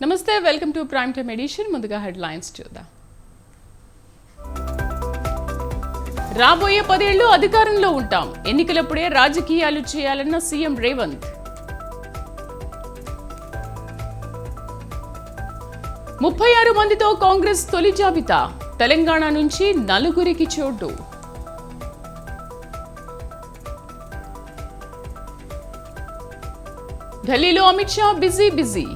నమస్తే, welcome to prime time edition. ముందుగా headlines చూద్దాం. రాబోయే 10 ఏళ్లు అధికారంలో ఉంటాం, ఎన్నికలప్పుడే రాజకీయాలు చేయాలన్న సీఎం రేవంత్. ముప్పై 36 మందితో కాంగ్రెస్ తొలి జాబితా, తెలంగాణ నుంచి 4 చోటు. ఢిల్లీలో అమిత్ షా బిజీ.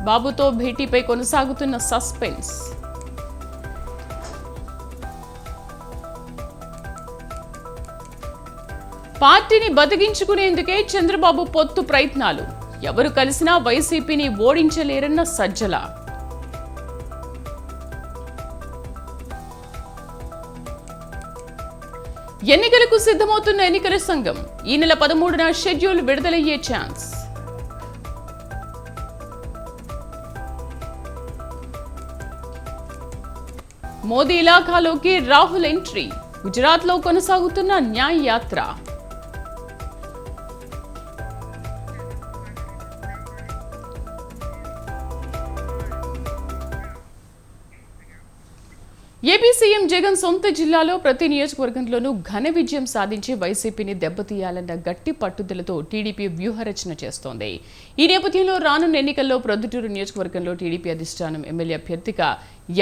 బాబుతో భేటీపై కొనసాగుతున్న సస్పెన్స్. పార్టీని బతికించుకునేందుకే చంద్రబాబు పొత్తు ప్రయత్నాలు, ఎవరు కలిసినా వైసీపీని ఓడించలేరన్న సజ్జల. ఎన్నికలకు సిద్ధమవుతున్న ఎన్నికల సంఘం, ఈ నెల 13న షెడ్యూల్ విడుదలయ్యే ఛాన్స్. మోదీ ఇలాఖాలోకి రాహుల్ ఎంట్రీ, గుజరాత్లో కొనసాగుతున్న న్యాయ యాత్ర. ఏపీ సీఎం జగన్ సొంత జిల్లాలో ప్రతి నియోజకవర్గంలోనూ ఘన విజయం సాధించి వైసీపీని దెబ్బతీయాలన్న గట్టి పట్టుదలతో టీడీపీ వ్యూహరచన చేస్తోంది. ఈ నేపథ్యంలో రానున్న ఎన్నికల్లో ప్రొద్దుటూరు నియోజకవర్గంలో టీడీపీ అధిష్టానం ఎమ్మెల్యే అభ్యర్థిగా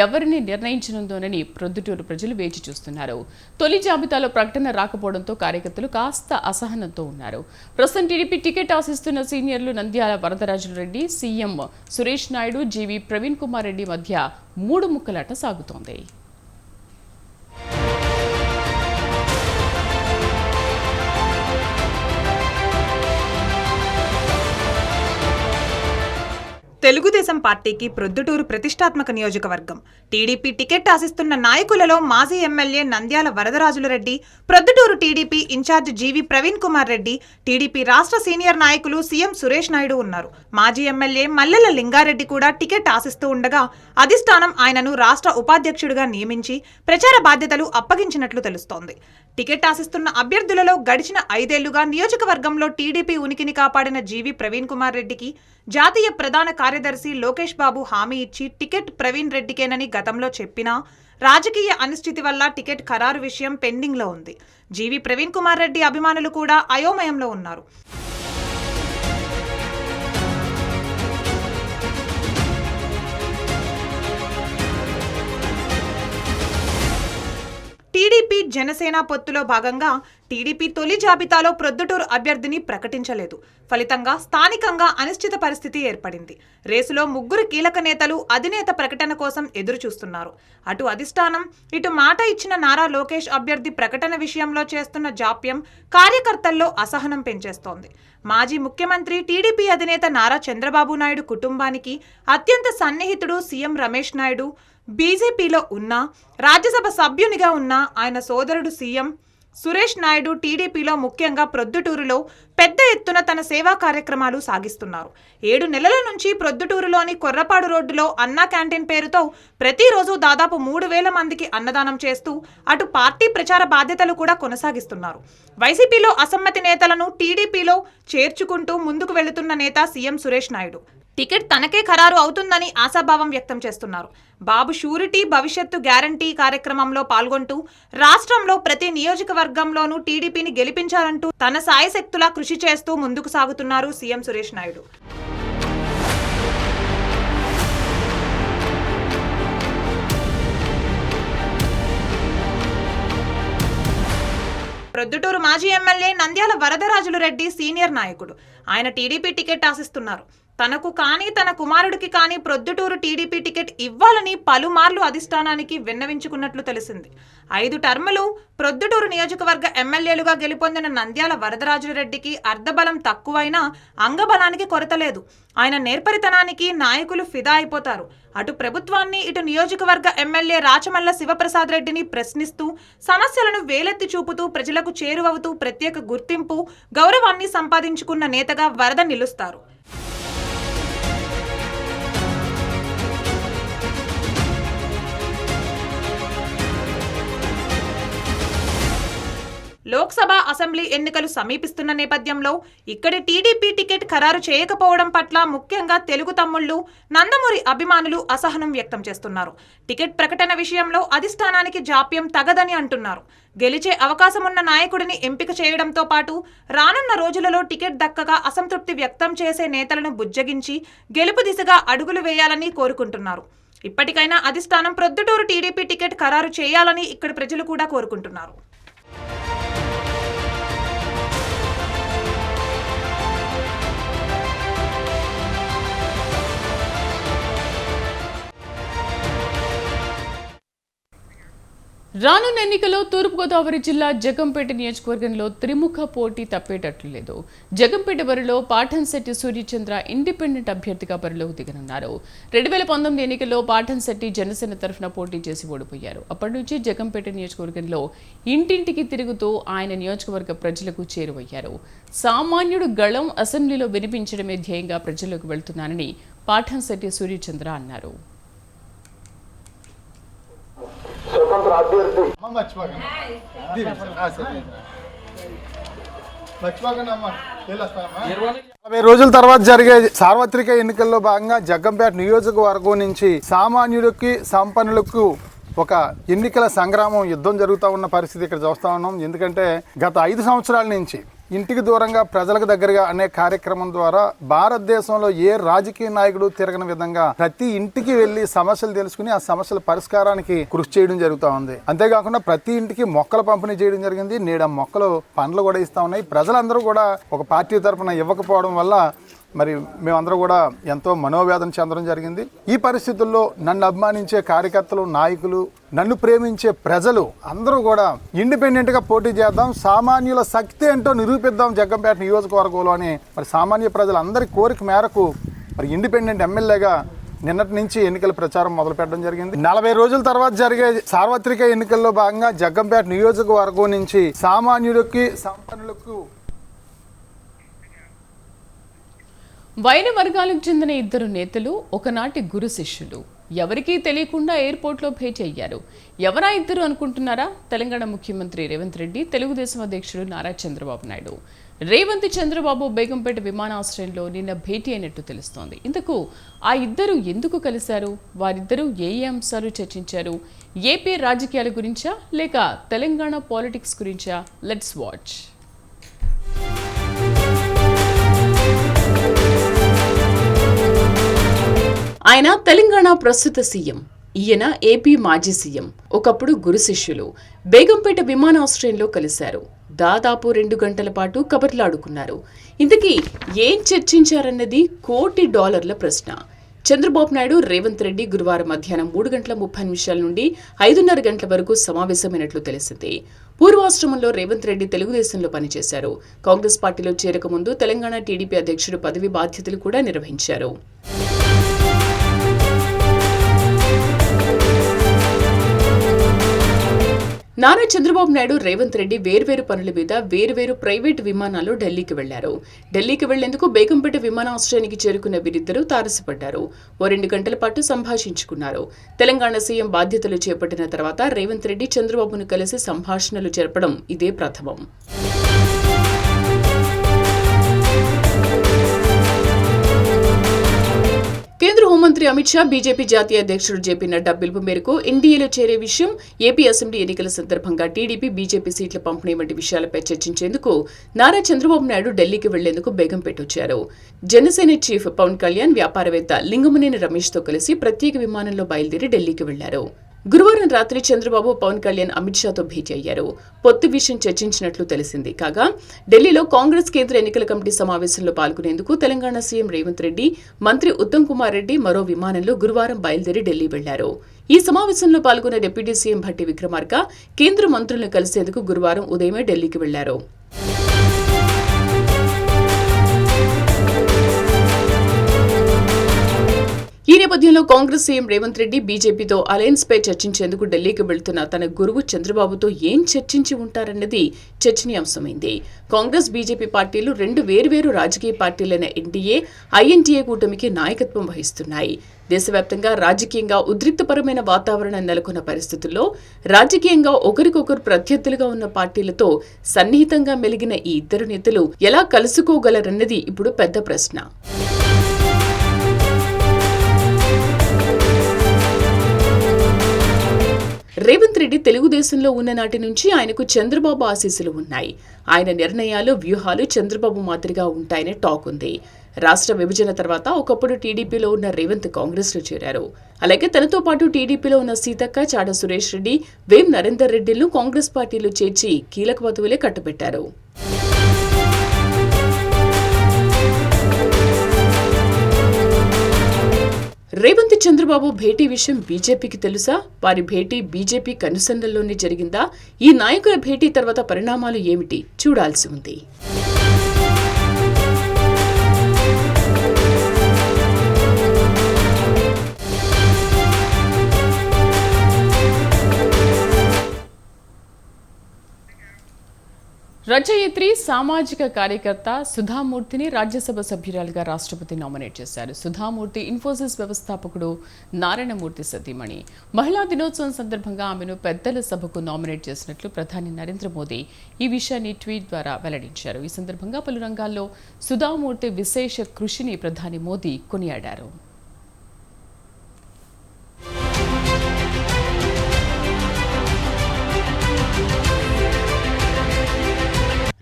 ఎవరిని నిర్ణయించనుందోనని ప్రొద్దుటూరు ప్రజలు వేచి చూస్తున్నారు. తొలి జాబితాలో ప్రకటన రాకపోవడంతో కార్యకర్తలు కాస్త అసహనంతో ఉన్నారు. ప్రస్తుతం టీడీపీ టికెట్ ఆశిస్తున్న సీనియర్లు నంద్యాల వరదరాజులరెడ్డి, సీఎం సురేష్ నాయుడు, జీవీ ప్రవీణ్ కుమార్ రెడ్డి మధ్య 3 ముక్కలాట సాగుతోంది. తెలుగుదేశం పార్టీకి ప్రొద్దుటూరు ప్రతిష్టాత్మక నియోజకవర్గం. టీడీపీ టికెట్ ఆశిస్తున్న నాయకులలో మాజీ MLA Nandyala Varadarajulareddy, Proddatur TDP in charge G V Praveen Kumar Reddy, TDP రాష్ట్ర సీనియర్ నాయకులు సీఎం సురేష్ నాయుడు ఉన్నారు. మాజీ ఎమ్మెల్యే మల్లెల లింగారెడ్డి కూడా టికెట్ ఆశిస్తూ ఉండగా అధిష్టానం ఆయనను రాష్ట్ర ఉపాధ్యక్షుడిగా నియమించి ప్రచార బాధ్యతలు అప్పగించినట్లు తెలుస్తోంది. టికెట్ ఆశిస్తున్న అభ్యర్థులలో గడిచిన 5 ఏళ్లుగా నియోజకవర్గంలో టీడీపీ ఉనికిని కాపాడిన జీవీ ప్రవీణ్ కుమార్ రెడ్డికి జాతీయ ప్రధాన కార్యదర్శి లోకేష్ బాబు హామీ ఇచ్చి టికెట్ ప్రవీణ్ రెడ్డికేనని గతంలో చెప్పినా రాజకీయ అనిశ్చితి వల్ల టికెట్ ఖరారు విషయం పెండింగ్లో ఉంది. జీవీ ప్రవీణ్ కుమార్ రెడ్డి అభిమానులు కూడా అయోమయంలో ఉన్నారు. టీడీపీ జనసేన పొత్తులో భాగంగా టీడీపీ తొలి జాబితాలో ప్రొద్దుటూరు అభ్యర్థిని ప్రకటించలేదు. ఫలితంగా స్థానికంగా అనిశ్చిత పరిస్థితి ఏర్పడింది. రేసులో 3 కీలక నేతలు అధినేత ప్రకటన కోసం ఎదురు చూస్తున్నారు. అటు అధిష్టానం, ఇటు మాట ఇచ్చిన నారా లోకేష్ అభ్యర్థి ప్రకటన విషయంలో చేస్తున్న జాప్యం కార్యకర్తల్లో అసహనం పెంచేస్తోంది. మాజీ ముఖ్యమంత్రి, టీడీపీ అధినేత నారా చంద్రబాబు నాయుడు కుటుంబానికి అత్యంత సన్నిహితుడు సీఎం రమేష్ నాయుడు బీజేపీలో ఉన్నా, రాజ్యసభ సభ్యునిగా ఉన్న ఆయన సోదరుడు సీఎం సురేష్ నాయుడు టీడీపీలో ముఖ్యంగా ప్రొద్దుటూరులో పెద్ద ఎత్తున తన సేవా కార్యక్రమాలు సాగిస్తున్నారు. 7 నెలల నుంచి ప్రొద్దుటూరులోని కొర్రపాడు రోడ్డులో అన్నా క్యాంటీన్ పేరుతో ప్రతిరోజు దాదాపు 3000 మందికి అన్నదానం చేస్తూ అటు పార్టీ ప్రచార బాధ్యతలు కూడా కొనసాగిస్తున్నారు. వైసీపీలో అసమ్మతి నేతలను టీడీపీలో చేర్చుకుంటూ ముందుకు వెళుతున్న నేత సీఎం సురేష్ నాయుడు టికెట్ తనకే ఖరారు అవుతుందని ఆశాభావం వ్యక్తం చేస్తున్నారు. బాబు షూరిటీ భవిష్యత్తు గ్యారంటీ కార్యక్రమంలో పాల్గొంటూ రాష్ట్రంలో ప్రతి నియోజకవర్గంలోనూ టీడీపీని గెలిపించాలంటూ తన సాయశక్తులా కృషి చేస్తూ ముందుకు సాగుతున్నారు సీఎం సురేష్ నాయుడు. ప్రొద్దుటూరు మాజీ ఎమ్మెల్యే నంద్యాల వరదరాజులరెడ్డి సీనియర్ నాయకుడు. ఆయన టీడీపీ టికెట్ ఆశిస్తున్నారు. తనకు కానీ తన కుమారుడికి కానీ ప్రొద్దుటూరు టీడీపీ టికెట్ ఇవ్వాలని పలుమార్లు అధిష్టానానికి విన్నవించుకున్నట్లు తెలిసింది. 5 టర్ములు ప్రొద్దుటూరు నియోజకవర్గ ఎమ్మెల్యేలుగా గెలుపొందిన నంద్యాల వరదరాజులరెడ్డికి అర్ధబలం తక్కువైనా అంగబలానికి కొరత లేదు. ఆయన నేర్పరితనానికి నాయకులు ఫిదా అయిపోతారు. అటు ప్రభుత్వాన్ని, ఇటు నియోజకవర్గ ఎమ్మెల్యే రాచమల్ల శివప్రసాద్ రెడ్డిని ప్రశ్నిస్తూ సమస్యలను వేలెత్తి చూపుతూ ప్రజలకు చేరువవుతూ ప్రత్యేక గుర్తింపు, గౌరవాన్ని సంపాదించుకున్న నేతగా వరద నిలుస్తారు. లోక్సభ అసెంబ్లీ ఎన్నికలు సమీపిస్తున్న నేపథ్యంలో ఇక్కడి టీడీపీ టికెట్ ఖరారు చేయకపోవడం పట్ల ముఖ్యంగా తెలుగు తమ్ముళ్లు, నందమూరి అభిమానులు అసహనం వ్యక్తం చేస్తున్నారు. టికెట్ ప్రకటన విషయంలో అధిష్టానానికి జాప్యం తగదని అంటున్నారు. గెలిచే అవకాశమున్న నాయకుడిని ఎంపిక చేయడంతో పాటు రానున్న రోజులలో టికెట్ దక్కగా అసంతృప్తి వ్యక్తం చేసే నేతలను బుజ్జగించి గెలుపు దిశగా అడుగులు వేయాలని కోరుకుంటున్నారు. ఇప్పటికైనా అధిష్టానం ప్రొద్దుటూరు టీడీపీ టికెట్ ఖరారు చేయాలని ఇక్కడి ప్రజలు కూడా కోరుకుంటున్నారు. రానున్న ఎన్నికల్లో తూర్పుగోదావరి జిల్లా జగంపేట నియోజకవర్గంలో త్రిముఖ పోటీ తప్పేటట్లు లేదు. జగంపేట బరిలో పాఠంశెట్టి సూర్యచంద్ర ఇండిపెండెంట్ అభ్యర్థిగా బరిలోకి దిగనున్నారు. 2019 ఎన్నికల్లో పాఠంశెట్టి జనసేన తరఫున పోటీ చేసి ఓడిపోయారు. అప్పటి నుంచి జగంపేట నియోజకవర్గంలో ఇంటింటికి తిరుగుతూ ఆయన నియోజకవర్గ ప్రజలకు చేరువయ్యారు. సామాన్యుడు గళం అసెంబ్లీలో వినిపించడమే ధ్యేయంగా ప్రజల్లోకి వెళ్తున్నానని పాఠంశెట్టి సూర్యచంద్ర అన్నారు. రోజుల తర్వాత జరిగే సార్వత్రిక ఎన్నికల్లో భాగంగా జగ్గంపేట నియోజకవర్గం నుంచి సామాన్యుడికి సంపన్నులకు ఒక ఎన్నికల సంగ్రామం యుద్ధం జరుగుతూ ఉన్న పరిస్థితి ఇక్కడ చూస్తూ ఉన్నాం. ఎందుకంటే గత 5 సంవత్సరాల నుంచి ఇంటికి దూరంగా ప్రజలకు దగ్గరగా అనే కార్యక్రమం ద్వారా భారతదేశంలో ఏ రాజకీయ నాయకుడు తిరగని విధంగా ప్రతి ఇంటికి వెళ్లి సమస్యలు తెలుసుకుని ఆ సమస్యల పరిష్కారానికి కృషి చేయడం జరుగుతూ ఉంది. అంతేకాకుండా ప్రతి ఇంటికి మొక్కలు పంపిణీ చేయడం జరిగింది. నేడు ఆ మొక్కలు పండ్లు కూడా ఇస్తా ఉన్నాయి. ప్రజలందరూ కూడా ఒక పార్టీ తరఫున ఇవ్వకపోవడం వల్ల మరి మేమందరూ కూడా ఎంతో మనోవేదన చెందడం జరిగింది. ఈ పరిస్థితుల్లో నన్ను అభిమానించే కార్యకర్తలు, నాయకులు, నన్ను ప్రేమించే ప్రజలు అందరూ కూడా ఇండిపెండెంట్గా పోటీ చేద్దాం, సామాన్యుల శక్తి ఏంటో నిరూపిద్దాం జగ్గంపేట నియోజకవర్గంలో అని మరి సామాన్య ప్రజలందరి కోరిక మేరకు మరి ఇండిపెండెంట్ ఎమ్మెల్యేగా నిన్నటి నుంచి ఎన్నికల ప్రచారం మొదలు పెట్టడం జరిగింది. 40 రోజుల తర్వాత జరిగే సార్వత్రిక ఎన్నికల్లో భాగంగా జగ్గంపేట నియోజకవర్గం నుంచి సామాన్యుడికి సంపన్నులకు వైన వర్గాలకు చెందిన 2 నేతలు ఒకనాటి గురు శిష్యులు ఎవరికీ తెలియకుండా ఎయిర్పోర్ట్లో భేటీ అయ్యారు. ఎవరా ఇద్దరు అనుకుంటున్నారా? తెలంగాణ ముఖ్యమంత్రి రేవంత్ రెడ్డి, తెలుగుదేశం అధ్యక్షుడు నారా చంద్రబాబు నాయుడు. రేవంత్ చంద్రబాబు బేగంపేట విమానాశ్రయంలో నిన్న భేటీ అయినట్టు తెలుస్తోంది. ఇంతకు ఆ ఇద్దరు ఎందుకు కలిశారు? వారిద్దరూ ఏ అంశాలు చర్చించారు? ఏపీ రాజకీయాల గురించా లేక తెలంగాణ పాలిటిక్స్ గురించా? Let's watch. ఆయన తెలంగాణ ప్రస్తుత సీఎం, ఈయన ఏపీ మాజీ సీఎం. ఒకప్పుడు గురు శిష్యులు బేగంపేట విమానాశ్రయంలో కలిశారు. దాదాపు 2 గంటల పాటు కబర్లాడుకున్నారు. ఇంతకీ ఏం చర్చించారన్నది $1 కోటి ప్రశ్న. చంద్రబాబు నాయుడు, రేవంత్ రెడ్డి గురువారం మధ్యాహ్నం 3:30 నుండి 5:30 గంటల వరకు సమావేశమైనట్లు తెలిసింది. పూర్వాశ్రమంలో రేవంత్ రెడ్డి తెలుగుదేశంలో పనిచేశారు. కాంగ్రెస్ పార్టీలో చేరకముందు తెలంగాణ టీడీపీ అధ్యక్షుడు పదవి బాధ్యతలు కూడా నిర్వహించారు. నారా చంద్రబాబు నాయుడు, రేవంత్ రెడ్డి వేర్వేరు పనుల మీద వేర్వేరు ప్రైవేటు విమానాల్లో ఢిల్లీకి వెళ్లారు. ఢిల్లీకి వెళ్లేందుకు బేగంపేట విమానాశ్రయానికి చేరుకున్న వీరిద్దరూ తారసపడ్డారు. ఓ 2 గంటల పాటు సంభాషించుకున్నారు. తెలంగాణ సీఎం బాధ్యతలు చేపట్టిన తర్వాత రేవంత్ రెడ్డి చంద్రబాబును కలిసి సంభాషణలు జరపడం ఇదే ప్రథమం. కేంద్ర హోంమంత్రి అమిత్ షా, బీజేపీ జాతీయ అధ్యక్షుడు జేపీ నడ్డా పిలుపు మేరకు ఎన్డీఏలో చేరే విషయం, ఏపీ అసెంబ్లీ ఎన్నికల సందర్భంగా టీడీపీ, బీజేపీ సీట్ల పంపిణీ వంటి విషయాలపై చర్చించేందుకు నారా చంద్రబాబు నాయుడు ఢిల్లీకి వెళ్లేందుకు బేగంపేట వచ్చారు. జనసేన చీఫ్ పవన్ కళ్యాణ్, వ్యాపారవేత్త లింగమనేని రమేష్ తో కలిసి ప్రత్యేక విమానంలో బయలుదేరి ఢిల్లీకి వెళ్లారు. గురువారం రాత్రి చంద్రబాబు, పవన్ కళ్యాణ్ అమిత్ షాతో భేటీ అయ్యారు. పొత్తు విషయం చర్చించినట్లు తెలిసింది. కాగా ఢిల్లీలో కాంగ్రెస్ కేంద్ర ఎన్నికల కమిటీ సమావేశంలో పాల్గొనేందుకు తెలంగాణ సీఎం రేవంత్ రెడ్డి, మంత్రి ఉత్తమ్ కుమార్ రెడ్డి మరో విమానంలో గురువారం బయలుదేరి ఢిల్లీ వెళ్లారు. ఈ సమావేశంలో పాల్గొన్న డిప్యూటీ సీఎం భట్టి విక్రమార్క కేంద్ర మంత్రులను కలిసేందుకు గురువారం ఉదయమే ఢిల్లీకి వెళ్లారు. ఈ నేపథ్యంలో కాంగ్రెస్ సీఎం రేవంత్ రెడ్డి బీజేపీతో అలయన్స్ పై చర్చించేందుకు ఢిల్లీకి వెళ్తున్న తన గురువు చంద్రబాబుతో ఏం చర్చించి ఉంటారన్నది చర్చనీయాంశమైంది. కాంగ్రెస్, బీజేపీ పార్టీలు 2 వేర్వేరు రాజకీయ పార్టీలైన ఎన్డీఏ, ఐఎన్డీఏ కూటమికి నాయకత్వం వహిస్తున్నాయి. దేశవ్యాప్తంగా రాజకీయంగా ఉద్రిక్తపరమైన వాతావరణం నెలకొన్న పరిస్థితుల్లో రాజకీయంగా ఒకరికొకరు ప్రత్యర్థులుగా ఉన్న పార్టీలతో సన్నిహితంగా మెలిగిన ఈ ఇద్దరు నేతలు ఎలా కలుసుకోగలరన్నది ఇప్పుడు పెద్ద ప్రశ్న. రేవంత్ రెడ్డి తెలుగుదేశంలో ఉన్న నాటి నుంచి ఆయనకు చంద్రబాబు ఆశీస్సులు ఉన్నాయి. ఆయన నిర్ణయాలు, వ్యూహాలు చంద్రబాబు మాదిరిగా ఉంటాయనే టాక్ ఉంది. రాష్ట్ర విభజన తర్వాత ఒకప్పుడు టీడీపీలో ఉన్న రేవంత్ కాంగ్రెస్లో చేరారు. అలాగే తనతో పాటు టీడీపీలో ఉన్న సీతక్క, చాడ సురేష్ రెడ్డి, వేం నరేందర్ రెడ్డిలను కాంగ్రెస్ పార్టీలో చేర్చి కీలక పదవులే కట్టబెట్టారు. రేవంత్ చంద్రబాబు భేటీ విషయం బీజేపీకి తెలుసా? వారి భేటీ బీజేపీ కనుసన్నల్లోనే జరిగిందా? ఈ నాయకుల భేటీ తర్వాత పరిణామాలు ఏమిటి చూడాల్సి ఉంది. రచయిత్రి, సామాజిక కార్యకర్త సుధామూర్తిని రాజ్యసభ సభ్యురాలుగా రాష్ట్రపతి నామినేట్ చేశారు. సుధామూర్తి ఇన్ఫోసిస్ వ్యవస్థాపకుడు నారాయణమూర్తి సతీమణి. మహిళా దినోత్సవం సందర్భంగా ఆమెను పెద్దల సభకు నామినేట్ చేసినట్లు ప్రధాని నరేంద్ర మోదీ ఈ విషయాన్ని ట్వీట్ ద్వారా వెల్లడించారు. ఈ సందర్భంగా పలు రంగాల్లో సుధామూర్తి విశేష కృషిని ప్రధాని మోదీ కొనియాడారు.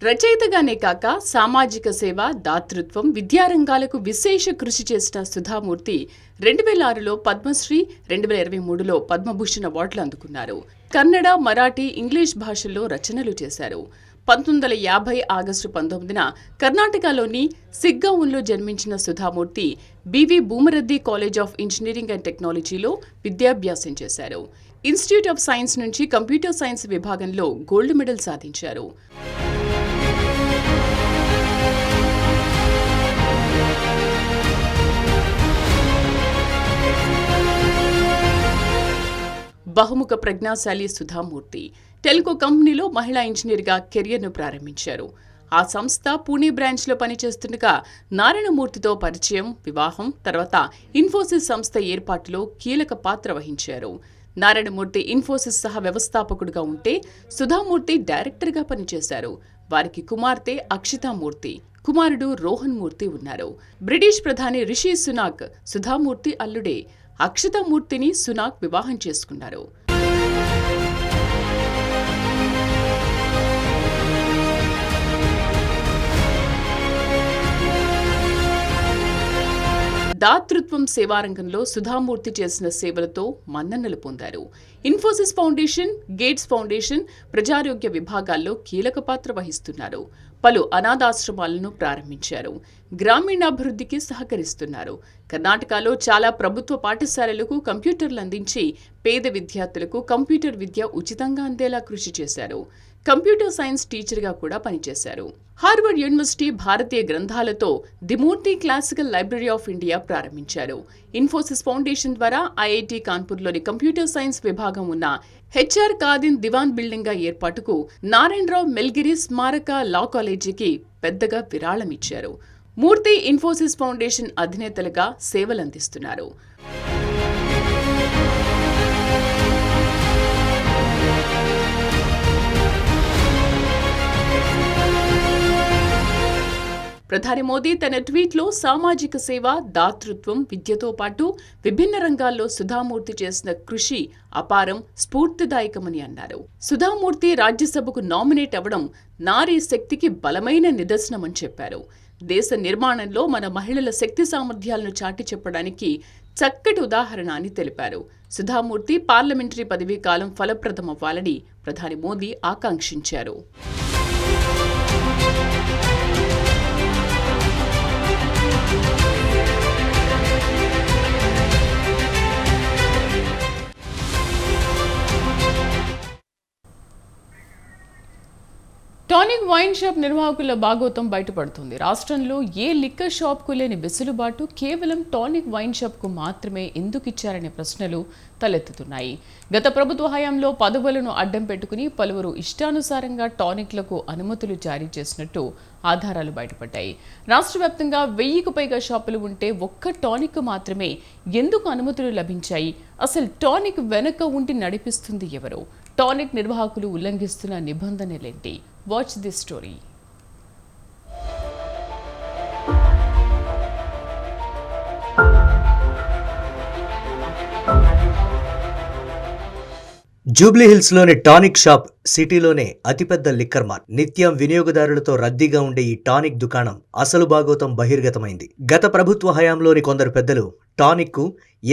రచయితగానే కాక సామాజిక సేవ, దాతృత్వం, విద్యారంగాలకు విశేష కృషి చేసిన సుధామూర్తి 2006లో పద్మశ్రీ, 2023లో పద్మభూషణ్ అవార్డులు అందుకున్నారు. కన్నడ, మరాఠీ, ఇంగ్లీష్ భాషల్లో రచనలు చేశారు. 1950 ఆగస్టు 19న కర్ణాటకలోని సిగ్గాంలో జన్మించిన Sudhamurthy BV Bhoomareddy college of engineering and టెక్నాలజీలో విద్యాభ్యాసం చేశారు. ఇన్స్టిట్యూట్ ఆఫ్ సైన్స్ నుంచి కంప్యూటర్ సైన్స్ విభాగంలో గోల్డ్ మెడల్ సాధించారు. బహుముఖ ప్రజ్ఞాశాలి సుధామూర్తి టెల్కో కంపెనీలో మహిళా ఇంజనీర్గా కెరియర్ను ప్రారంభించారు. ఆ సంస్థ పూణే బ్రాంచ్లో పనిచేస్తుండగా నారాయణమూర్తితో పరిచయం, వివాహం, తర్వాత ఇన్ఫోసిస్ సంస్థ ఏర్పాటులో కీలక పాత్ర వహించారు. నారాయణమూర్తి ఇన్ఫోసిస్ సహ వ్యవస్థాపకుడిగా ఉంటే సుధామూర్తి డైరెక్టర్గా పనిచేశారు. వారికి కుమార్తె అక్షితామూర్తి, కుమారుడు రోహన్ మూర్తి ఉన్నారు. బ్రిటిష్ ప్రధాని రిషి సునాక్ సుధామూర్తి అల్లుడే. అక్షితామూర్తిని సునాక్ వివాహం చేసుకున్నారు. దాతృత్వం సేవారంగంలో సుధామూర్తి చేసిన సేవలతో మన్ననలు పొందారు. ఇన్ఫోసిస్ ఫౌండేషన్, గేట్స్ ఫౌండేషన్, ప్రజారోగ్య విభాగాల్లో కీలక పాత్ర వహిస్తున్నారు. పలు అనాథాశ్రమాలను ప్రారంభించారు. గ్రామీణాభివృద్ధికి సహకరిస్తున్నారు. కర్ణాటకలో చాలా ప్రభుత్వ పాఠశాలలకు కంప్యూటర్లు అందించి పేద విద్యార్థులకు కంప్యూటర్ విద్య ఉచితంగా అందేలా కృషి చేశారు. కంప్యూటర్ సైన్స్ టీచర్గా కూడా పనిచేశారు. హార్వర్డ్ యూనివర్సిటీ భారతీయ గ్రంథాలతో the Murthy classical library of India ప్రారంభించారు. ఇన్ఫోసిస్ ఫౌండేషన్ ద్వారా ఐఐటి కాన్పూర్లోని కంప్యూటర్ సైన్స్ విభాగం ఉన్న హెచ్ఆర్ కాదిన్ దివాన్ బిల్డింగ్ ఏర్పాటుకు నారాయణరావు మెల్గిరి స్మారక లా కాలేజీకి పెద్దగా విరాళమిచ్చారు. మూర్తి ఇన్ఫోసిస్ ఫౌండేషన్ అధినేతలుగా సేవలందిస్తున్నారు. ప్రధాని మోదీ తన ట్వీట్లో సామాజిక సేవ, దాతృత్వం, విద్యతో పాటు విభిన్న రంగాల్లో సుధామూర్తి చేసిన కృషి అపారం, స్ఫూర్తిదాయకమని అన్నారు. సుధామూర్తి రాజ్యసభకు నామినేట్ అవ్వడం నారీ శక్తికి బలమైన నిదర్శనమని చెప్పారు. దేశ నిర్మాణంలో మన మహిళల శక్తి సామర్థ్యాలను చాటి చెప్పడానికి చక్కటి ఉదాహరణ అని తెలిపారు. సుధామూర్తి పార్లమెంటరీ పదవీ కాలం ఫలప్రదమవ్వాలని ప్రధాని మోదీ ఆకాంక్షించారు. టానిక్ వైన్ షాప్ నిర్వాహకుల బాగోతం బయటపడుతుంది. రాష్ట్రంలో ఏ లిక్కర్ షాప్కు లేని వెసులుబాటు కేవలం టానిక్ వైన్ షాప్కు మాత్రమే ఎందుకు ఇచ్చారనే ప్రశ్నలు తలెత్తుతున్నాయి. గత ప్రభుత్వ హయాంలో పదవులను అడ్డం పెట్టుకుని పలువురు ఇష్టానుసారంగా టానిక్లకు అనుమతులు జారీ చేసినట్టు ఆధారాలు బయటపడ్డాయి. రాష్ట్ర వ్యాప్తంగా 1000కు పైగా షాపులు ఉంటే ఒక్క టానిక్ మాత్రమే ఎందుకు అనుమతులు లభించాయి? అసలు టానిక్ వెనక ఉండి నడిపిస్తుంది ఎవరు? టానిక్ నిర్వాహకులు ఉల్లంఘిస్తున్న నిబంధనలేంటి? Watch this story. జూబ్లీహిల్స్లోని టానిక్ షాప్ సిటీలోనే అతిపెద్ద లిక్కర్ మార్ట్. నిత్యం వినియోగదారులతో రద్దీగా ఉండే ఈ టానిక్ దుకాణం అసలు భాగోతం బహిర్గతమైంది. గత ప్రభుత్వ హయాంలోని కొందరు పెద్దలు టానిక్ కు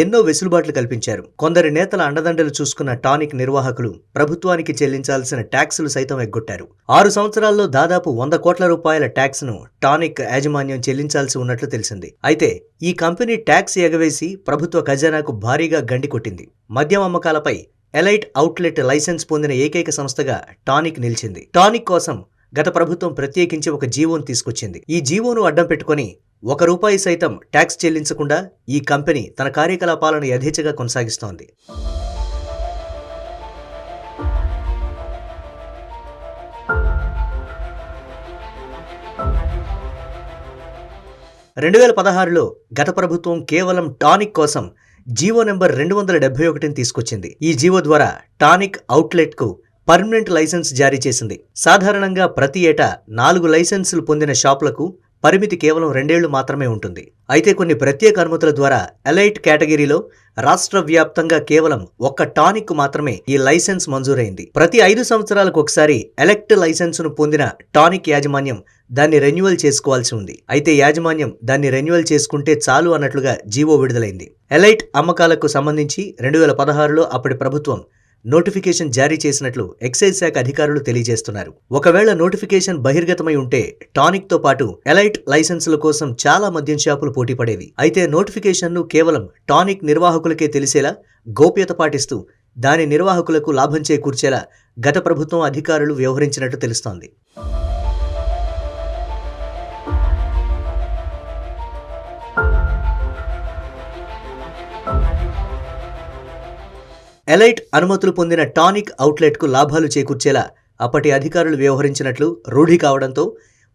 ఎన్నో వెసులుబాట్లు కల్పించారు. కొందరి నేతల అండదండలు చూసుకున్న టానిక్ నిర్వాహకులు ప్రభుత్వానికి చెల్లించాల్సిన ట్యాక్సులు సైతం ఎగ్గొట్టారు. 6 సంవత్సరాల్లో దాదాపు 100 కోట్ల రూపాయల ట్యాక్స్ ను టానిక్ యాజమాన్యం చెల్లించాల్సి ఉన్నట్లు తెలిసింది. అయితే ఈ కంపెనీ ట్యాక్స్ ఎగవేసి ప్రభుత్వ ఖజానాకు భారీగా గండి కొట్టింది. మద్యం అమ్మకాలపై ఎలైట్ అవుట్లెట్ లైసెన్స్ పొందిన ఏకైక సంస్థగా టానిక్ నిలిచింది. టానిక్ కోసం గత ప్రభుత్వం ప్రత్యేకించి ఒక జీవోను తీసుకొచ్చింది. ఈ జీవోను అడ్డం పెట్టుకుని ₹1 సైతం ట్యాక్స్ చెల్లించకుండా ఈ కంపెనీ తన కార్యకలాపాలను యథేచ్ఛగా కొనసాగిస్తోంది. "2016లో గత ప్రభుత్వం కేవలం టానిక్ కోసం జీవో నెంబర్ 271 తీసుకొచ్చింది. ఈ జీవో ద్వారా టానిక్ అవుట్లెట్ కు పర్మనెంట్ లైసెన్స్ జారీ చేసింది. సాధారణంగా ప్రతి ఏటా 4 లైసెన్సులు పొందిన షాపులకు పరిమితి కేవలం 2 ఏళ్లు మాత్రమే ఉంటుంది. అయితే కొన్ని ప్రత్యేక అనుమతుల ద్వారా ఎలైట్ కేటగిరీలో రాష్ట్ర వ్యాప్తంగా కేవలం ఒక్క టానిక్ కు మాత్రమే ఈ లైసెన్స్ మంజూరైంది. ప్రతి 5 సంవత్సరాలకు ఒకసారి ఎలెక్ట్ లైసెన్సును పొందిన టానిక్ యాజమాన్యం దాన్ని రెన్యువల్ చేసుకోవాల్సి ఉంది. అయితే యాజమాన్యం దాన్ని రెన్యువల్ చేసుకుంటే చాలు అన్నట్లుగా జీవో విడుదలైంది. ఎలైట్ అమ్మకాలకు సంబంధించి 2016లో అప్పటి ప్రభుత్వం నోటిఫికేషన్ జారీ చేసినట్లు ఎక్సైజ్ శాఖ అధికారులు తెలియజేస్తున్నారు. ఒకవేళ నోటిఫికేషన్ బహిర్గతమై ఉంటే టానిక్ తో పాటు ఎలైట్ లైసెన్సుల కోసం చాలా మద్యం షాపులు పోటీ పడేవి. అయితే నోటిఫికేషన్ను కేవలం టానిక్ నిర్వాహకులకే తెలిసేలా గోప్యత పాటిస్తూ దాని నిర్వాహకులకు లాభం చేకూర్చేలా గత ప్రభుత్వం అధికారులు వ్యవహరించినట్టు తెలుస్తోంది. ఎలైట్ అనుమతులు పొందిన టానిక్ అవుట్లెట్కు లాభాలు చేకూర్చేలా అప్పటి అధికారులు వ్యవహరించినట్లు రూఢి కావడంతో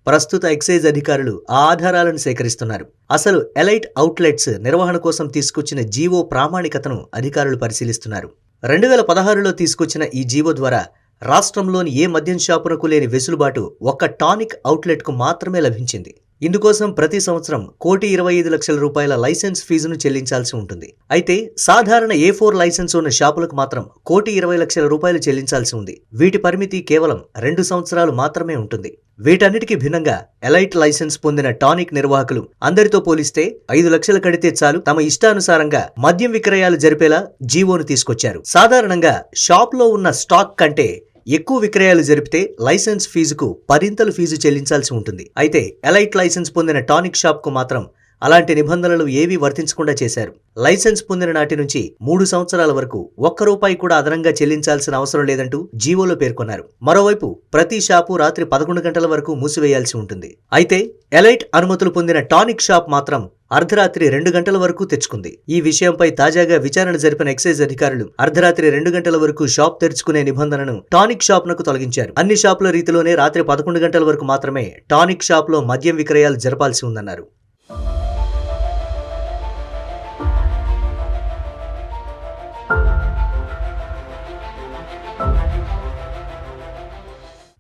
ప్రస్తుత ఎక్సైజ్ అధికారులు ఆ ఆధారాలను సేకరిస్తున్నారు. అసలు ఎలైట్ అవుట్లెట్స్ నిర్వహణ కోసం తీసుకొచ్చిన జీవో ప్రామాణికతను అధికారులు పరిశీలిస్తున్నారు. 2016లో తీసుకొచ్చిన ఈ జీవో ద్వారా రాష్ట్రంలోని ఏ మద్యం షాపునకు లేని వెసులుబాటు ఒక్క టానిక్ అవుట్లెట్కు మాత్రమే లభించింది. ఇందుకోసం ప్రతి సంవత్సరం ₹1,25,00,000 లైసెన్స్ ఫీజును చెల్లించాల్సి ఉంటుంది. అయితే సాధారణ A4 లైసెన్స్ ఉన్న షాపులకు మాత్రం ₹1,20,00,000 చెల్లించాల్సి ఉంది. వీటి పరిమితి కేవలం 2 సంవత్సరాలు మాత్రమే ఉంటుంది. వీటన్నిటికీ భిన్నంగా ఎలైట్ లైసెన్స్ పొందిన టానిక్ నిర్వాహకులు అందరితో పోలిస్తే 5 లక్షలు కడితే చాలు తమ ఇష్టానుసారంగా మద్యం విక్రయాలు జరిపేలా జీవోను తీసుకొచ్చారు. సాధారణంగా షాప్లో ఉన్న స్టాక్ కంటే ఎక్కువ విక్రయాలు జరిపితే లైసెన్స్ ఫీజుకు 10 ఫీజు చెల్లించాల్సి ఉంటుంది. అయితే ఎలైట్ లైసెన్స్ పొందిన టానిక్ షాప్ కు మాత్రం అలాంటి నిబంధనలు ఏవీ వర్తించకుండా చేశారు. లైసెన్స్ పొందిన నాటి నుంచి 3 సంవత్సరాల వరకు ₹1 కూడా అదనంగా చెల్లించాల్సిన అవసరం లేదంటూ జీవోలో పేర్కొన్నారు. మరోవైపు ప్రతి షాపు రాత్రి 11 గంటల వరకు మూసివేయాల్సి ఉంటుంది. అయితే ఎలైట్ అనుమతులు పొందిన టానిక్ షాప్ మాత్రం అర్ధరాత్రి 2 గంటల వరకు తెచ్చుకుంది. ఈ విషయంపై తాజాగా విచారణ జరిపిన ఎక్సైజ్ అధికారులు అర్ధరాత్రి 2 గంటల వరకు షాప్ తెరుచుకునే నిబంధనను టానిక్ షాప్ నకు తొలగించారు. అన్ని షాపుల రీతిలోనే రాత్రి 11 గంటల వరకు మాత్రమే టానిక్ షాప్ లో మద్యం విక్రయాలు జరపాల్సి ఉందన్నారు.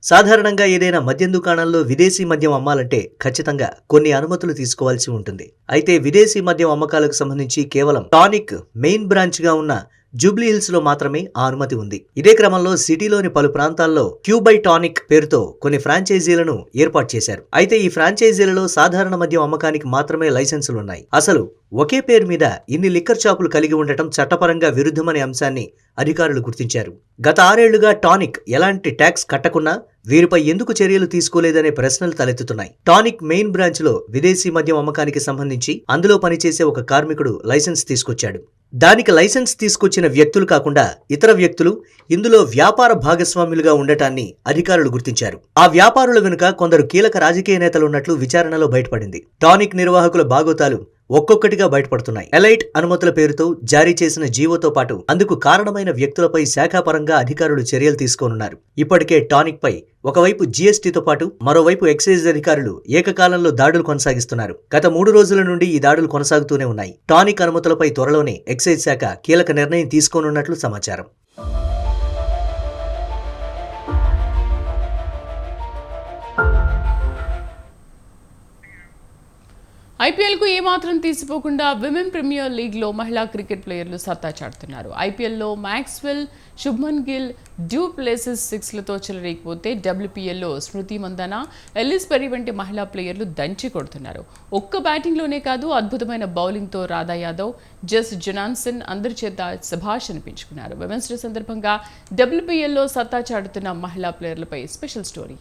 సాధారణంగా ఏదైనా మద్యం దుకాణంలో విదేశీ మద్యం అమ్మాలంటే ఖచ్చితంగా కొన్ని అనుమతులు తీసుకోవాల్సి ఉంటుంది. అయితే విదేశీ మద్యం అమ్మకాలకు సంబంధించి కేవలం టానిక్ మెయిన్ బ్రాంచ్ గా ఉన్న జూబ్లీహిల్స్ లో మాత్రమే ఆ అనుమతి ఉంది. ఇదే క్రమంలో సిటీలోని పలు ప్రాంతాల్లో క్యూబై టానిక్ పేరుతో కొన్ని ఫ్రాంచైజీలను ఏర్పాటు చేశారు. అయితే ఈ ఫ్రాంచైజీలలో సాధారణ మద్యం అమ్మకానికి మాత్రమే లైసెన్సులు ఉన్నాయి. అసలు ఒకే పేరు మీద ఇన్ని లిక్కర్ షాపులు కలిగి ఉండటం చట్టపరంగా విరుద్ధమనే అంశాన్ని అధికారులు గుర్తించారు. గత 6 ఏళ్లుగా టానిక్ ఎలాంటి ట్యాక్స్ కట్టకున్నా వీరిపై ఎందుకు చర్యలు తీసుకోలేదనే ప్రశ్నలు తలెత్తుతున్నాయి. టానిక్ మెయిన్ బ్రాంచ్ లో విదేశీ మద్యం అమ్మకానికి సంబంధించి అందులో పనిచేసే ఒక కార్మికుడు లైసెన్స్ తీసుకొచ్చాడు. దానికి లైసెన్స్ తీసుకొచ్చిన వ్యక్తులు కాకుండా ఇతర వ్యక్తులు ఇందులో వ్యాపార భాగస్వాములుగా ఉండటాన్ని అధికారులు గుర్తించారు. ఆ వ్యాపారుల వెనుక కొందరు కీలక రాజకీయ నేతలు ఉన్నట్లు విచారణలో బయటపడింది. టానిక్ నిర్వాహకుల బాగోతాలు ఒక్కొక్కటిగా బయటపడుతున్నాయి. ఎలైట్ అనుమతుల పేరుతో జారీ చేసిన జీవోతో పాటు అందుకు కారణమైన వ్యక్తులపై శాఖాపరంగా అధికారులు చర్యలు తీసుకోనున్నారు. ఇప్పటికే టానిక్ పై ఒకవైపు జీఎస్టీతో పాటు మరోవైపు ఎక్సైజ్ అధికారులు ఏకకాలంలో దాడులు కొనసాగిస్తున్నారు. గత 3 రోజుల నుండి ఈ దాడులు కొనసాగుతూనే ఉన్నాయి. టానిక్ అనుమతులపై త్వరలోనే ఎక్సైజ్ శాఖ కీలక నిర్ణయం తీసుకోనున్నట్లు సమాచారం. ఐపీఎల్కు ఏమాత్రం తీసిపోకుండా విమెన్ ప్రీమియర్ లీగ్లో మహిళా క్రికెట్ ప్లేయర్లు సత్తా చాటుతున్నారు. ఐపీఎల్లో Maxwell, Shubman Gill, du Plessis 6లతో చెలరేగిపోతే డబ్ల్యూపీఎల్లో స్మృతి మందన, ఎల్లిస్ పెరీ వంటి మహిళా ప్లేయర్లు దంచి కొడుతున్నారు. ఒక్క బ్యాటింగ్లోనే కాదు, అద్భుతమైన బౌలింగ్తో రాధా యాదవ్, జస్ జొనాన్సన్ అందరి చేత శభాష్ అనిపించుకున్నారు. విమెన్స్ డే సందర్భంగా డబ్ల్యూపీఎల్లో సత్తా చాటుతున్న మహిళా ప్లేయర్లపై స్పెషల్ స్టోరీ.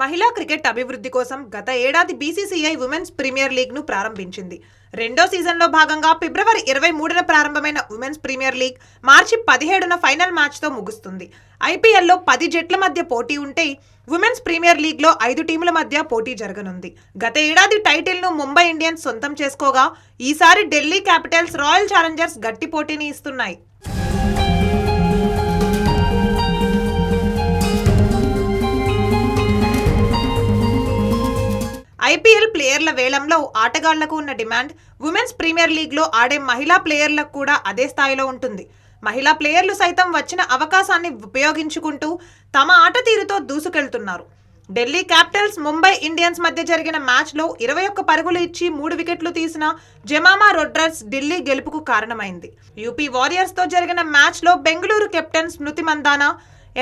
మహిళా క్రికెట్ అభివృద్ధి కోసం గత ఏడాది బీసీసీఐ ఉమెన్స్ ప్రీమియర్ లీగ్ ను ప్రారంభించింది. రెండో సీజన్లో భాగంగా ఫిబ్రవరి 23న ప్రారంభమైన ఉమెన్స్ ప్రీమియర్ లీగ్ మార్చి 17న ఫైనల్ మ్యాచ్తో ముగుస్తుంది. ఐపీఎల్లో 10 జట్ల మధ్య పోటీ ఉంటే ఉమెన్స్ ప్రీమియర్ లీగ్లో 5 టీముల మధ్య పోటీ జరగనుంది. గత ఏడాది టైటిల్ను ముంబై ఇండియన్స్ సొంతం చేసుకోగా ఈసారి ఢిల్లీ క్యాపిటల్స్, రాయల్ ఛాలెంజర్స్ గట్టి పోటీని ఇస్తున్నాయి. ఐపీఎల్ ప్లేయర్ల వేలంలో ఆటగాళ్లకు ఉన్న డిమాండ్ ఉమెన్స్ ప్రీమియర్ లీగ్లో ఆడే మహిళా ప్లేయర్లకు కూడా అదే స్థాయిలో ఉంటుంది. మహిళా ప్లేయర్లు సైతం వచ్చిన అవకాశాన్ని ఉపయోగించుకుంటూ తమ ఆట తీరుతో దూసుకెళ్తున్నారు. ఢిల్లీ క్యాపిటల్స్, ముంబై ఇండియన్స్ మధ్య జరిగిన మ్యాచ్లో 21 పరుగులు ఇచ్చి 3 వికెట్లు తీసిన జెమామా రొడ్రస్ ఢిల్లీ గెలుపుకు కారణమైంది. యూపీ వారియర్స్తో జరిగిన మ్యాచ్లో బెంగళూరు కెప్టెన్ స్మృతి మందాన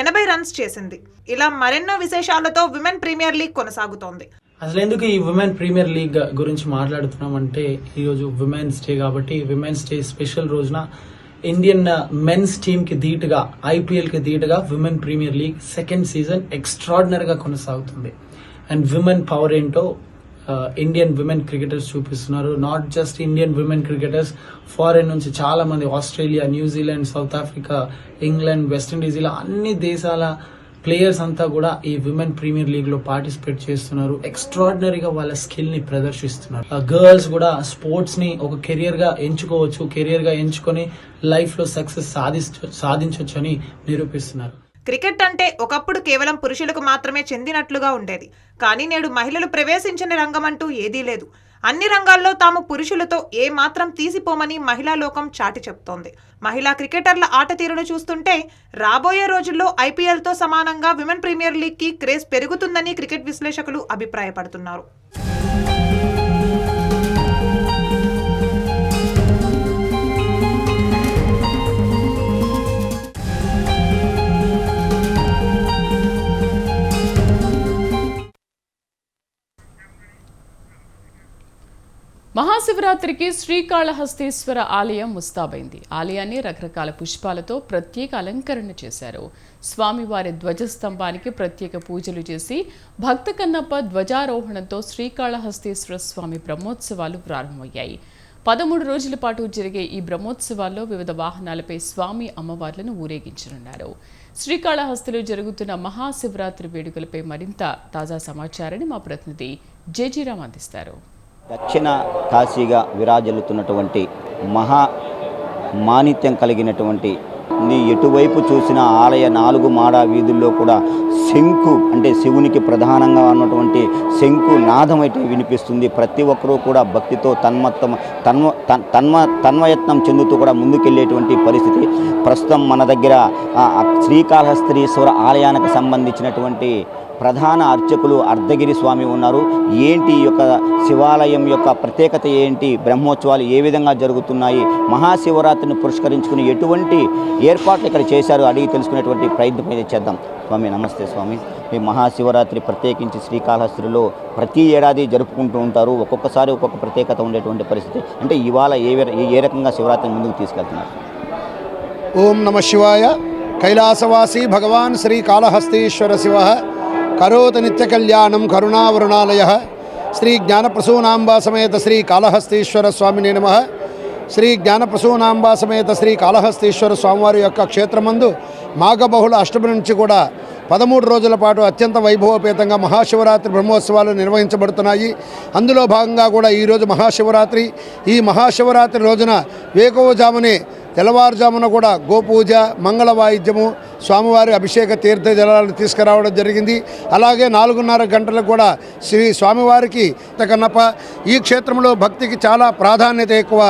80 రన్స్ చేసింది. ఇలా మరెన్నో విశేషాలతో విమెన్ ప్రీమియర్ లీగ్ కొనసాగుతోంది. అసలు ఎందుకు ఈ విమెన్ ప్రీమియర్ లీగ్ గురించి మాట్లాడుతున్నామంటే, ఈరోజు విమెన్స్ డే కాబట్టి విమెన్స్ డే స్పెషల్ రోజున ఇండియన్ మెన్స్ టీమ్ కి ధీటుగా, ఐపీఎల్ కి ధీటుగా women premier league second season extraordinary గా కొనసాగుతుంది. అండ్ విమెన్ పవర్ ఏంటో ఇండియన్ విమెన్ క్రికెటర్స్ చూపిస్తున్నారు. Not just Indian women cricketers, foreign నుంచి చాలా మంది, Australia, New Zealand, South Africa, England, West Indies, ఇలా అన్ని దేశాల ప్లేయర్స్ అంతా కూడా ఈ విమెన్ ప్రీమియర్ లీగ్ లో పార్టిసిపేట్ చేస్తున్నారు. ఎక్స్ట్రాడినరీగా వాళ్ళ స్కిల్ ని ప్రదర్శిస్తున్నారు. గర్ల్స్ కూడా స్పోర్ట్స్ ని ఒక కెరియర్ గా ఎంచుకోవచ్చు, కెరియర్ గా ఎంచుకొని లైఫ్ లో సక్సెస్ సాధించవచ్చు అని నిరూపిస్తున్నారు. క్రికెట్ అంటే ఒకప్పుడు కేవలం పురుషులకు మాత్రమే చెందినట్లుగా ఉండేది. కానీ నేడు మహిళలు ప్రవేశించిన రంగం అంటూ ఏదీ లేదు. అన్ని రంగాల్లో తాము పురుషులతో ఏ మాత్రం తీసిపోమని మహిళా లోకం చాటి చెప్తోంది. మహిళా క్రికెటర్ల ఆట తీరును చూస్తుంటే రాబోయే రోజుల్లో ఐపీఎల్తో సమానంగా విమెన్ ప్రీమియర్ లీగ్ కి క్రేజ్ పెరుగుతుందని క్రికెట్ విశ్లేషకులు అభిప్రాయపడుతున్నారు. మహాశివరాత్రికి శ్రీకాళహస్తీశ్వర ఆలయం ముస్తాబైంది. ఆలయాన్ని రకరకాల పుష్పాలతో ప్రత్యేక అలంకరణ చేశారు. స్వామివారి ధ్వజస్తంభానికి ప్రత్యేక పూజలు చేసి భక్త కన్నప్ప ధ్వజారోహణంతో శ్రీకాళహస్తీశ్వర స్వామి బ్రహ్మోత్సవాలు ప్రారంభమయ్యాయి. 13 రోజుల పాటు జరిగే ఈ బ్రహ్మోత్సవాల్లో వివిధ వాహనాలపై స్వామి అమ్మవార్లను ఊరేగించనున్నారు. శ్రీకాళహస్తిలో జరుగుతున్న మహాశివరాత్రి వేడుకలపై మరింత తాజా సమాచారాన్ని మా ప్రతినిధి జేజీరామ్ అందిస్తారు. దక్షిణ కాశీగా విరాజిల్లుతున్నటువంటి మహా మాణిత్యం కలిగినటువంటి ఎటువైపు చూసిన ఆలయ 4 మాడ వీధుల్లో కూడా శంకు, అంటే శివునికి ప్రధానంగా ఉన్నటువంటి శంకు నాదం అయితే వినిపిస్తుంది. ప్రతి ఒక్కరూ కూడా భక్తితో తన్మయత్నం చెందుతూ కూడా ముందుకెళ్ళేటువంటి పరిస్థితి. ప్రస్తుతం మన దగ్గర శ్రీకాళహస్తీశ్వర ఆలయానికి సంబంధించినటువంటి ప్రధాన అర్చకులు అర్ధగిరి స్వామి ఉన్నారు. ఏంటి ఈ యొక్క శివాలయం యొక్క ప్రత్యేకత ఏంటి, బ్రహ్మోత్సవాలు ఏ విధంగా జరుగుతున్నాయి, మహాశివరాత్రిని పురస్కరించుకుని ఎటువంటి ఏర్పాట్లు ఇక్కడ చేశారు అడిగి తెలుసుకునేటువంటి ప్రయత్నం అయితే చేద్దాం. స్వామి నమస్తే. స్వామి, ఈ మహాశివరాత్రి ప్రత్యేకించి శ్రీకాళహస్తిలో ప్రతి ఏడాది జరుపుకుంటూ ఉంటారు. ఒక్కొక్కసారి ఒక్కొక్క ప్రత్యేకత ఉండేటువంటి పరిస్థితి. అంటే ఇవాళ ఏ రకంగా శివరాత్రిని ముందుకు తీసుకెళ్తున్నారు? ఓం నమ శివాయ. కైలాసవాసి భగవాన్ శ్రీకాళహస్తీశ్వర శివ కరోత నిత్య కళ్యాణం కరుణావరుణాలయ శ్రీ జ్ఞానప్రసూనాంబా సమేత శ్రీ కాళహస్తీశ్వర స్వామినే నమః. శ్రీ జ్ఞానప్రసూనాంబా సమేత శ్రీ కాళహస్తీశ్వర స్వామివారి యొక్క క్షేత్రమందు మాఘబహుళ అష్టమి నుంచి కూడా 13 రోజుల పాటు అత్యంత వైభవోపేతంగా మహాశివరాత్రి బ్రహ్మోత్సవాలు నిర్వహించబడుతున్నాయి. అందులో భాగంగా కూడా ఈరోజు మహాశివరాత్రి. ఈ మహాశివరాత్రి రోజున వేకువజామునే తెల్లవారుజామున కూడా గోపూజ, మంగళ వాయిద్యము, స్వామివారి అభిషేక తీర్థ జలాలను తీసుకురావడం జరిగింది. అలాగే 4:30 గంటలకు కూడా శ్రీ స్వామివారికి కన్నప్ప. ఈ క్షేత్రంలో భక్తికి చాలా ప్రాధాన్యత ఎక్కువ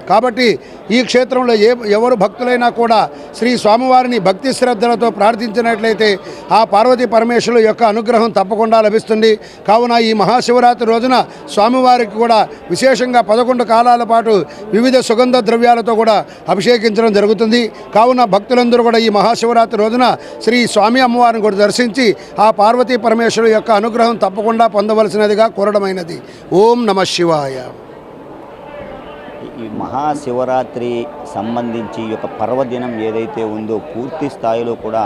కాబట్టి ఈ క్షేత్రంలో ఎవరు భక్తులైనా కూడా శ్రీ స్వామివారిని భక్తి శ్రద్ధలతో ప్రార్థించినట్లయితే ఆ పార్వతీ పరమేశ్వరుల యొక్క అనుగ్రహం తప్పకుండా లభిస్తుంది. కావున ఈ మహాశివరాత్రి రోజున స్వామివారికి కూడా విశేషంగా 11 కాలాల పాటు వివిధ సుగంధ ద్రవ్యాలతో కూడా అభిషేకించడం జరుగుతుంది. కావున భక్తులందరూ కూడా ఈ మహాశివరాత్రి రోజున శ్రీ స్వామి అమ్మవారిని కూడా దర్శించి ఆ పార్వతీ పరమేశ్వరుల యొక్క అనుగ్రహం తప్పకుండా పొందవలసినదిగా కోరడమైనది. ఓం నమ శివాయ. ఈ మహాశివరాత్రి సంబంధించి ఈ యొక్క పర్వదినం ఏదైతే ఉందో పూర్తి స్థాయిలో కూడా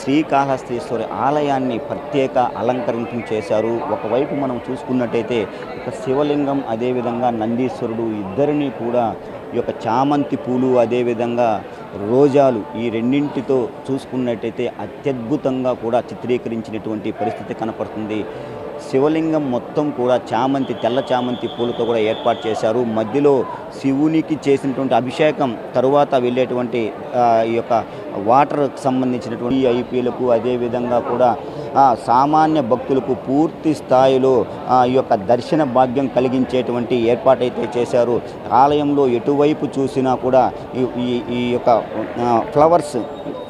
శ్రీకాళహస్తీశ్వరి ఆలయాన్ని ప్రత్యేక అలంకరించడం చేశారు. ఒకవైపు మనం చూసుకున్నట్టయితే ఒక శివలింగం, అదేవిధంగా నందీశ్వరుడు ఇద్దరిని కూడా ఈ యొక్క చామంతి పూలు, అదేవిధంగా రోజాలు, ఈ రెండింటితో చూసుకున్నట్టయితే అత్యద్భుతంగా కూడా చిత్రీకరించినటువంటి పరిస్థితి కనపడుతుంది. శివలింగం మొత్తం కూడా తెల్ల చామంతి పూలతో కూడా ఏర్పాటు చేశారు. మధ్యలో శివునికి చేసినటువంటి అభిషేకం తరువాత వెళ్ళేటువంటి ఈ యొక్క వాటర్కి సంబంధించినటువంటి ఐపీలకు, అదేవిధంగా కూడా సామాన్య భక్తులకు పూర్తి స్థాయిలో ఈ యొక్క దర్శన భాగ్యం కలిగించేటువంటి ఏర్పాటైతే చేశారు. ఆలయంలో ఎటువైపు చూసినా కూడా ఈ యొక్క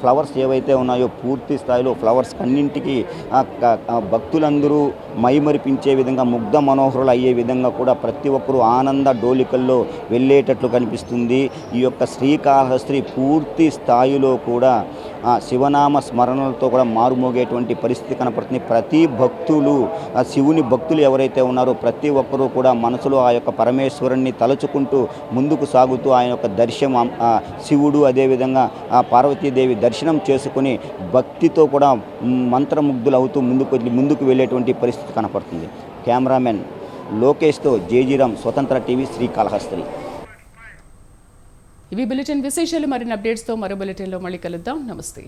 ఫ్లవర్స్ ఏవైతే ఉన్నాయో పూర్తి స్థాయిలో ఫ్లవర్స్ అన్నింటికి భక్తులందరూ మైమరిపించే విధంగా, ముగ్ధ మనోహరులు అయ్యే విధంగా కూడా ప్రతి ఒక్కరూ ఆనంద డోలికల్లో వెళ్ళేటట్లు కనిపిస్తుంది. ఈ యొక్క శ్రీకాళహస్తి పూర్తి స్థాయిలో కూడా శివనామ స్మరణలతో కూడా మారుమోగేటువంటి పరిస్థితి కనపడుతుంది. ప్రతి భక్తులు, శివుని భక్తులు ఎవరైతే ఉన్నారో ప్రతి ఒక్కరూ కూడా మనసులో ఆ యొక్క పరమేశ్వరుణ్ణి తలుచుకుంటూ ముందుకు సాగుతూ ఆయన యొక్క దర్శనం, శివుడు అదేవిధంగా పార్వతీదేవి దర్శనం చేసుకుని భక్తితో కూడా మంత్రముగ్ధులు అవుతూ ముందుకు వెళ్ళేటువంటి పరిస్థితి కనపడుతుంది. కెమెరామెన్ లోకేష్తో జేజీరామ్, స్వతంత్ర టీవీ, శ్రీకాళహస్తి. ఇవి బులెటిన్ విశేషాలు. మరిన్ని అప్డేట్స్తో మరో బులెటిన్లో మళ్ళీ కలుద్దాం. నమస్తే.